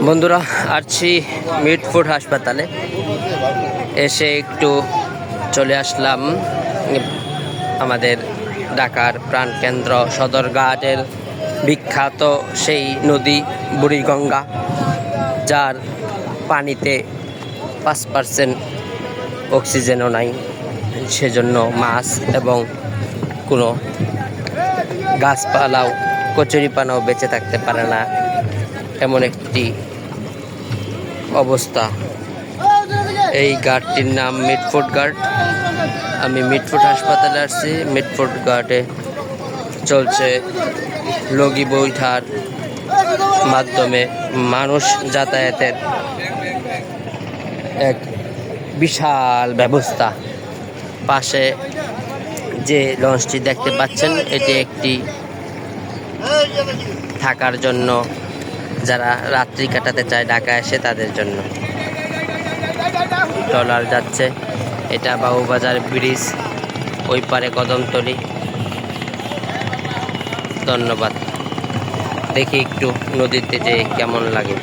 বন্ধুরা, আসছি মিটফোর্ড হাসপাতালে। এসে একটু চলে আসলাম আমাদের ঢাকার প্রাণকেন্দ্র সদরঘাটের বিখ্যাত সেই নদী বুড়িগঙ্গা, যার পানিতে 5% অক্সিজেনও নাই। সেজন্য মাছ এবং কোনো গাছপালাও কচুরিপানাও বেঁচে থাকতে পারে না, এমন একটি অবস্থা। এই ঘাটটির নাম মিটফোর্ড ঘাট। আমি মিটফোর্ড হাসপাতালে আসছি। মিটফোর্ড ঘাটে চলছে লগি বৈঠার মাধ্যমে মানুষ যাতায়াতের এক বিশাল ব্যবস্থা। পাশে যে লঞ্চটি দেখতে পাচ্ছেন, এটি একটি থাকার জন্য, যারা রাত্রি কাটাতে চায় ঢাকায় এসে তাদের জন্য। ট্রলার যাচ্ছে, এটা বাবুবাজার ব্রিজ, ওই পারে কদমতলী। ধন্যবাদ। দেখি একটু নদীতে যে কেমন লাগে।